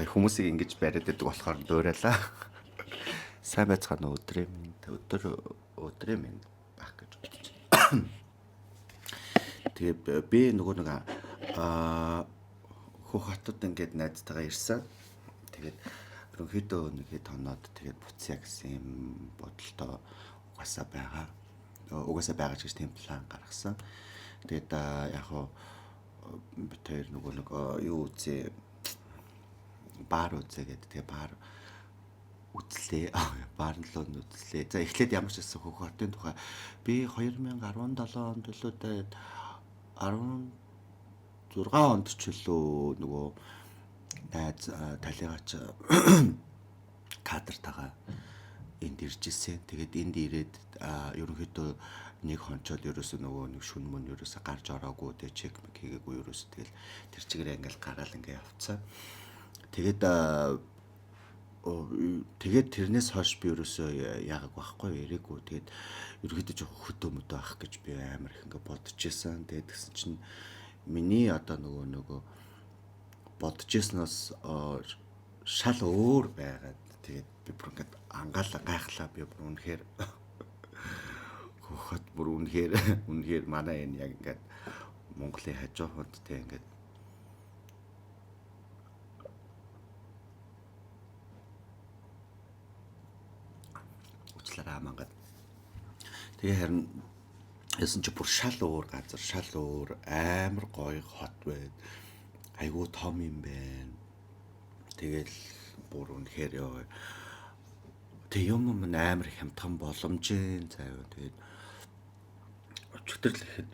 хүмүүсийг ингэж бариад байдаг болохоор дуурайлаа. Сайн байцгаана уу өдрийн минь байх гэж бодож байна. Тэгээ би нөгөө нэг хөх хотод ингээд найзтайгаа ирсэн. Тэгээд ерөнхийдөө нэг хэд хоноод тэгээд буцъя гэсэн юм бодолтой угаасаа байгаа ч гэж тийм план гаргасан. Тэгээд яг хоо бид хоёр нөгөө нэг юу үзээ бар үзээ гэдэг. Тэгээ бар үзлээ. Баар нь л үзлээ. За эхлээд ямар ч гэсэн хөх хотын тухай би 2017 онд лөө 16 онд ч лөө нөгөө найз талигач кадартайгаа энд ирж ирсэн. Тэгээд энд ирээд ерөнхийдөө нэг хончоод ерөөсөө нөгөө нэг шүн мөн ерөөсөө гарч ороогүй тэ чек хийгээгүй ерөөсөө тэгэл тэр чигээр ингээл гараал ингээ явцсан. Тэгээд тэрнээс хойш би ерөөсөө яагаад байхгүй яриаггүй. Тэгээд ерөөдөө жоох хөдөө мөдөө авах гэж би амар их ингээ бодож исэн. Тэгээд тэгсэн чинь миний одоо нөгөө бодож ирснээс шал өөр байгаад тэгээд би бүр ингээ ангаалаа гайхлаа. Би бүр үнэхээр хөхөт бүр үнэхээр манай энэ яг ингээ Монголын хажуу хонд тэ ингээ мангад тэгээ харин ясан чи бүр шал өөр газар, шал өөр амар гоё хот байд. Айгуу том юм байна. Тэгэл бүр үнэхээр ёо. Тэг юм амар хямдхан боломжийн заяа. Тэгээд өчигдөр л ихэд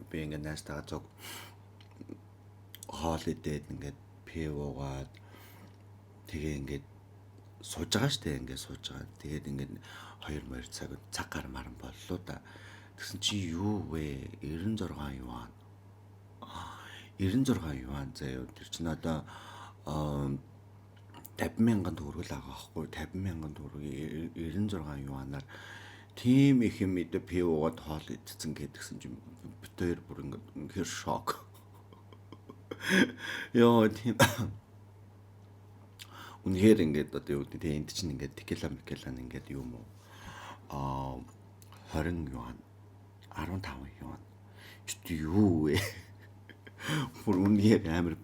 би ингээ найстайгаа зог хоол идээд ингээд пив уугаад тэгээ ингээд сууж байгаа штэ ингээд сууж байгаа. Тэгээд ингээд 2 цаг гар маран боллоо да. Тэгсэн чи юу вэ? 96 юан. 96 юан заяа. Тэр чинь одоо 50,000 төгрөг л байгаа байхгүй. 50,000 төгрөг 96 юанаар тийм их юм идэ пив уугаад хоол идсэн гэдгсэн чинь битээр бүр ингээд шок. Яа тийм үнэхээр ингээд одоо юу гэдэг энд чинь ингээд текила ингээд юм уу 20 юан 15 юан ч юу вэ? Бүр үнэхээр амар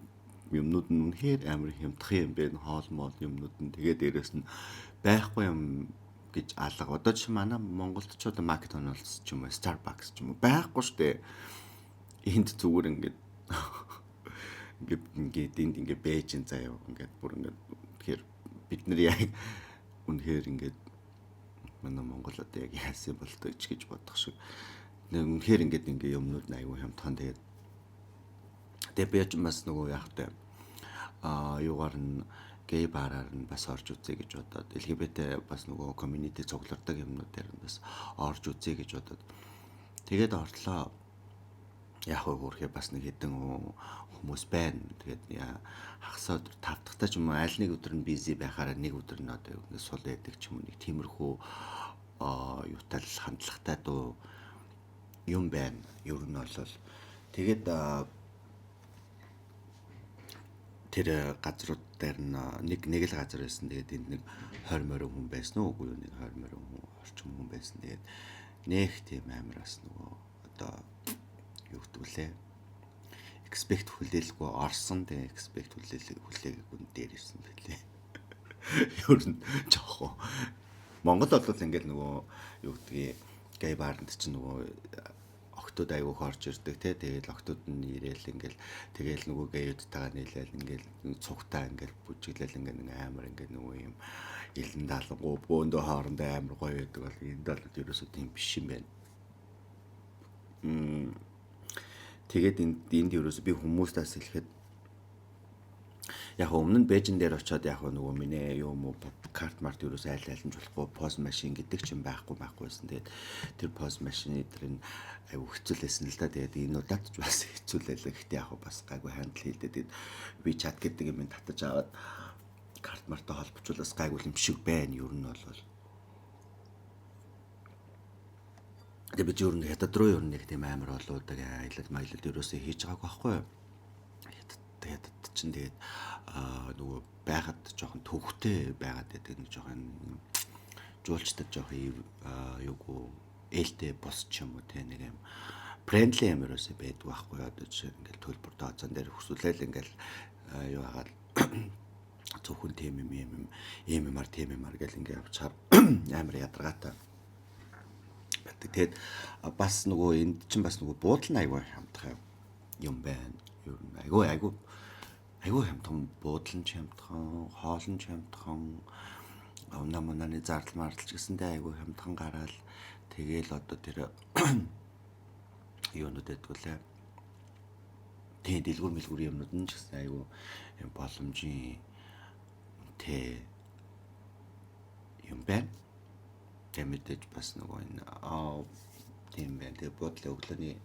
юмнууд нь үнэхээр амар хямдхан юм бэ. Хоол моол юмнууд нь тэгээд дээрэс нь байхгүй юм гэж алга. Одоо чи манай Монголд ч одоо McDonald's ч юм уу Starbucks ч юм уу байхгүй штэ. Энд зүгээр ингээд энд ингээд бэжин заяа ингээд бүр ингээд тэгэхээр бид нар яг үнэхээр ингээд манай Монгол одоо яг яасан болтой ч гэж бодох шиг. Үнэхээр ингээд юмнууд аюу хямдхан тэгээд би ч бас нөгөө яахтай юугаар нь гей бараар нь бас орж үзье гэж бодоод LGBT бас нөгөө community цуглардаг юмнууд дээр нь бас орж үзье гэж бодоод тэгээд орлоо. Яг өөрхий бас нэг хэдэн хүмүүс байна. Тэгээд хагас өдөр 5 дахь ч юм уу аль нэг өдөр нь бизи байхаараа нэг өдөр нь одоо сул яадаг ч юм уу нэг тиймэрхүү юутай л хандлагатай дуу юм байна. Ер нь бол тэгээд тэр газрууд дээр нэг л газар байсан. Тэгээд энд нэг 20 морин хүн байсан уу? Үгүй юу, нэг 20 морин хүн орчим хүн байсан. Тэгээд нэх тийм амар бас нөгөө одоо юу гэдгүүлээ. Expect хүлээлгүй орсон. Тэгээд expect хүлээгээгүй дээр ирсэн байлээ. Ер нь жоох. Монгол бол ингээл нөгөө юу гэдгийг гей баарнд чинь нөгөө октод аягүй орж ирдэг те. Тэгээд октод нь ирээл ингээл тэгээл нөгөө гейүүдтэйгээ нийлээл ингээл цугтаа ингээл бүжиглэл ингээл амар ингээл нөгөө юм элен даалгуу бөөндөө хоорондоо амар гоё байдаг бол энэ бол ерөөсөө тийм биш юм байна. Тэгээд энд ерөөсөө би хүмүүстээс хэлэхэд яг өмнө нь Бээжин дээр очиод яг нөгөө миний юм уу карт март ерөөсөө айл нь болохгүй пост машин гэдэг ч юм байхгүйсэн. Тэгээд тэр пост машины дээр нь аюу хэцүүлсэн л да. Тэгээд энэ удаад ч бас хэцүүлэлээ. Гэхдээ яг бас гайгүй хандл хийлдээ. Тэгээд би чат гэдэг юм татаж аваад карт мартаа холбочуулаас гайгүй юм шиг байна. Ер нь бол тэгээд би ер нь хятад руу ер нь нэг тийм амар болоодаг аялал маялал ерөөсөө хийж байгаагүй байхгүй юу. Тэгээд чинь тэгээд нөгөө байгаад жоохон төвхтэй байгаад байдаг нэг жоохон жуулчдаг жоохон юугүй ээлтэй бос ч юм уу те нэг юм брендли юм ерөөсөө байдаг байхгүй одоо жишээ ингээл төлбөр тооцоон дээр хөсвөлээл ингээл юу хагаад зөвхөн TMMR гэл ингээ явчихаар амар ядаргаатай байдаг. Тэгэд бас нөгөө энд чинь бас нөгөө буудлын аягүй хамтхай юм байна. Ер нь айгүй хамтхан буудлын хамтхан, хоолн хамтхан намнаны зардал мардалч гэсэндээ айгүй хамтхан гараал тэгээл одоо тэр юунууд байдгуулаа. Тэгээ дэлгүр мэлгүр юмнууд нь ч гэсэн айгүй боломжийн тэ юм байна. Тэгээ мэдээж бас нөгөө энэ тийм байна. Тэгээ буудлын өглөөний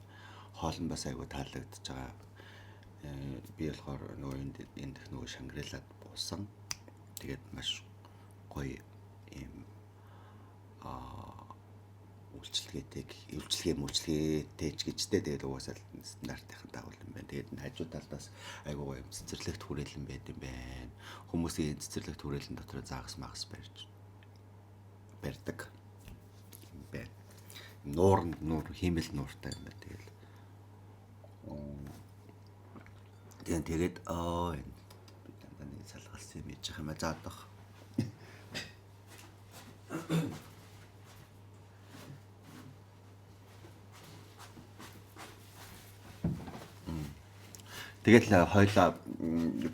хоолн бас айгүй таалагдж байгаа. Би болохоор нөгөө энд нөгөө Шангрилад буусан. Тэгээд маш гоё юм үйлчлэгээтэй ч гэжтэй тэгээд угаасаа стандартын дагуу юм байна. Тэгээд хажуу талаас айгүй гоё цэцэрлэгт хүрээлэн байд юм байна. Хүмүүсийн цэцэрлэгт хүрээлэн дотор заагс магс барьдаг юм байна. Нуур хиймэл нууртай юм байна. Тэгээд энэ дандаа нэг салгалсан юм яж байгаа юм заадах. Тэгэл хойлоо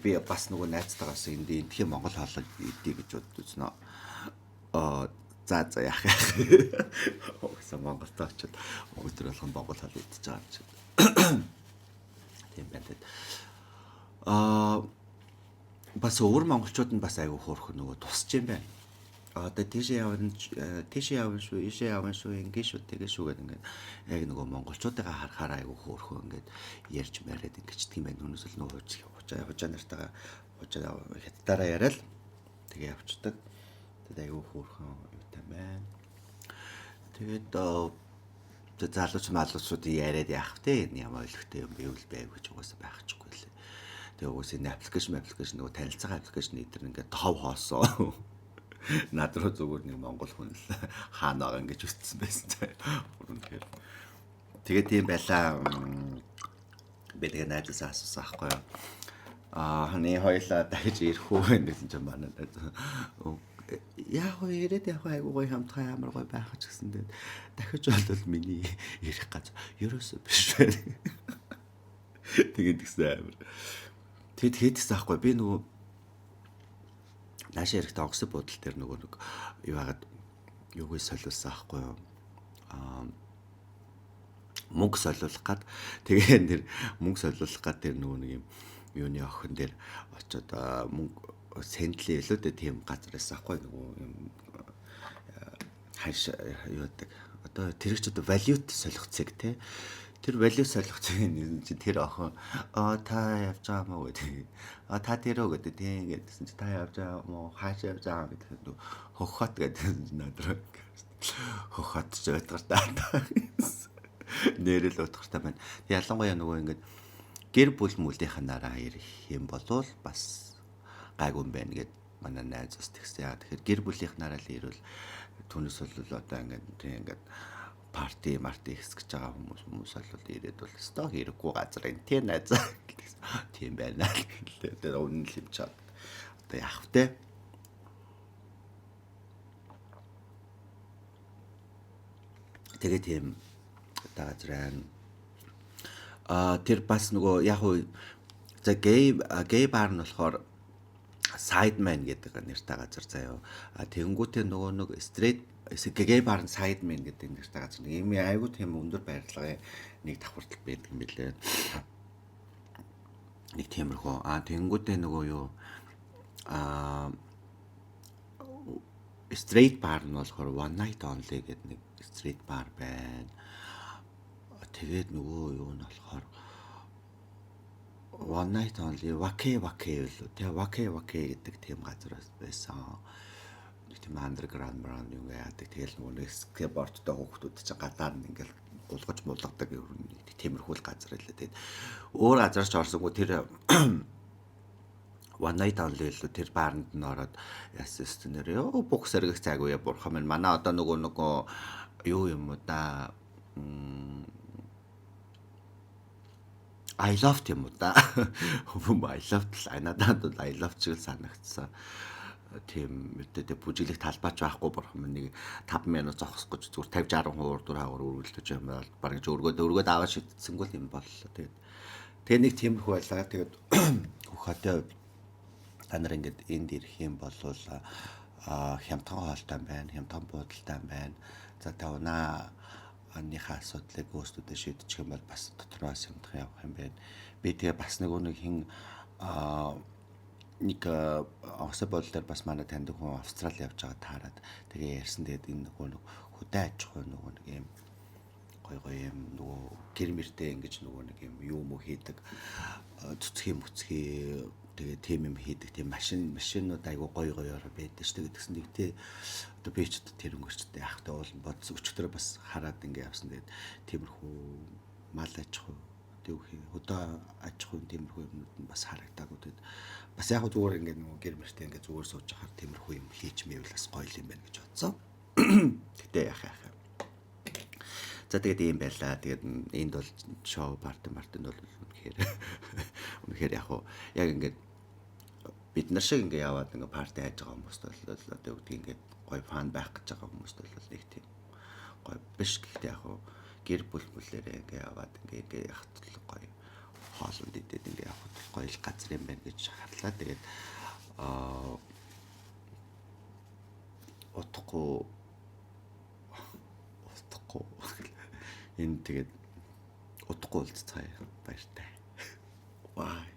би бас нөгөө найзтайгаас эндхийн Монгол хоолой идэх гэж бодсон. За яах вэ? Огсон Монголд очиод өдөр болгон Монгол хоол идэж байгаа юм чи. Тийм байна. Бас өөр монголчууд нь бас айгүй хөөрхөн нөгөө тусч юм байна. Одоо тийшээ явна шүү, ийшээ явна шүү, ингэ шүү, тэгээ шүү гэдэг ингээд яг нөгөө монголчуудыгаа харахаар айгүй хөөрхөн ингээд ярьж мариад ингэчдэг юм байна. Өнөөс л нөгөө хужаа нартайгаа хятадаараа яриад тэгээ явцдаг. Тэгээд айгүй хөөрхөн юутай байна. Тэгээд залууч малуучуудын яриад яах вэ? Ямар өлегтэй юм бэ гэж угаасаа байхчихгүй лээ. Тэгээ угаасаа энэ аппликейшн нөгөө танилцах аппликейшн эдэр ингээд тов хоосон. Над руу зүгээр нэг монгол хүн л хаана байгаа ингэж үтсэн байсан. Тэгээд тийм байлаа. Би тэгээ найзаас асуусан аахгүй юу. Ханы хоёлаа дахиж ирэх үү гэсэн чинь манай яг ирээд айгуу гоё хамтгай амар гоё байх ч гэсэндээ дахиж бол миний ирэх газар ерөөсөө биш байна. Тэгээд тэгсэн амар. Тэгэд хийдсэн аахгүй би нөгөө наашаа ирэхдээ онгоцны буудлын дээр нөгөө нэг юу хагаад юугүй солиулсан аахгүй юу. Мөнгө солиулах гад тэгээ нэр мөнгө солиулах гад тэр нөгөө нэг юм юуны охин дээр очиод мөнгө сэндлээ илүү дээ тийм газараас аахгүй нөгөө юм хаш юудаг одоо тэр ч одоо валют солихцэг те тэр валют солихцэг нь чи тэр охин та явж байгаа мó гэдэг та тэрөө гэдэг тийм гэдсэн чи та явж байгаа мó хааш явж байгаа гэдэг хохот гэдэг надраа хохот ч байдгаар нэрэл утгартай байна. Ялангуяа нөгөө ингээд гэр бүл мүлийнханаараа ирэх юм болвол бас гайгүй юм байна гэд манай найз бас тэгсэн. Яа тэгэхээр гэр бүлийнхнаараа л ирвэл түүнээс бол одоо ингээд парти хэсгэж байгаа хүмүүс бол ирээд бол сток хэрэггүй газар энэ тийм найз тийм байна л гэлээ. Тэр үнэн л юм чад. Одоо яах вэ? Тэгээ тийм газар тэр бас нөгөө яг уу за гей бар нь болохоор sideman гэдэг нэртэй газар заяа. Тэгэнгүүтээ нөгөө нэг straight гей бар нь sideman гэдэг нэртэй газар. Ийм айгүй тийм өндөр байрлагын нэг давхартал байдаг юм билээ. Нэг тиймэрхүү. Тэгэнгүүтээ нөгөө юу straight bar нь болохоор one night only гэдэг нэг straight bar байна. Тэгээд нөгөө юу нь болохоор one night only wake л тий wake гэдэг тийм газар байсан. Тийм underground brand юм яадаг. Тэгэл нөгөө skateboardтай хүүхдүүд чинь гадаар нь ингээл гулгаж мулгадаг тиймэрхүү газар байлаа. Тэгээд өөр газарч орсонгүй тэр one night only л тэр бааранд нь ороод яасан юм нэр ёо бүх сэргэх цаг үе бурхан минь манай одоо нөгөө юу юм уу да I love юм уу да хүм I love надад бол I love чиг санагдсан тийм мэдээ бүжиглэх талбайч байхгүй бурхан минь нэг 5 минут зогсох гэж зүгээр 50 60 хуур дураагаар өргөлдөж юм бол бараг өргөд аваад шийдсэнгүү юм боллоо тэгээд нэг тиймэрхүү байлаа тэгээд хөхөтэй та нар ингээд энд ирэх юм бол хямдхан хоолтой байна хямдхан буудалтай байна за тавна анныхаа асуудлыг өөрсдөө шийдчих юм бол бас дотроос юмдах явах юм байна би тэгээ бас нэг хин нэг авсан бодол дээр бас манай таньдаг хүн Австрали явж байгаа таарад тэгээ ярьсан тэгээд энэ нөгөө хөдөө аж ахуй нөгөө нэг юм гой юм нөгөө гэр мэртэй ингэж нөгөө нэг юм юу мө хийдэг цэцгий тэгээ тийм юм хийдэг тийм машинууд айгу гойор байдаг шүү дээ гэдгсэн тэгтээ одоо би ч тэр өнгөрчтэй ахтай уулан бодс өчтөр бас хараад ингэ явсан тэгээд тиймэрхүү мал аж ахуй хөдөө аж ахуйн тиймэрхүү юмнууд нь бас харагдаагүй тэгээд бас яг зүгээр ингэ нөгөө гэр мэртэй ингэ зүгээр сууж хахаар тиймэрхүү юм хийж мэйвэл бас гоё юм байна гэж бодсон. Гэтэ яах за тэгээд ийм байлаа. Тэгээд энд бол шоу партин бол үнэхээр яг ингээд бид нар шиг ингээ яваад ингээ парти хайж байгаа хүмүүст бол одоо үгдгийг ингээ гоё фан байх гэж байгаа хүмүүст бол нэг тийм гоё биш гэхдээ гэр бүлээрээ ингээ яваад ингээ яхад гоё хоолнд идэт ингээ явах гоё л газар юм байна гэж харлаа. Тэгээд утгагүй энэ тэгээд утгагүй уулзцаая баяртай. Бай.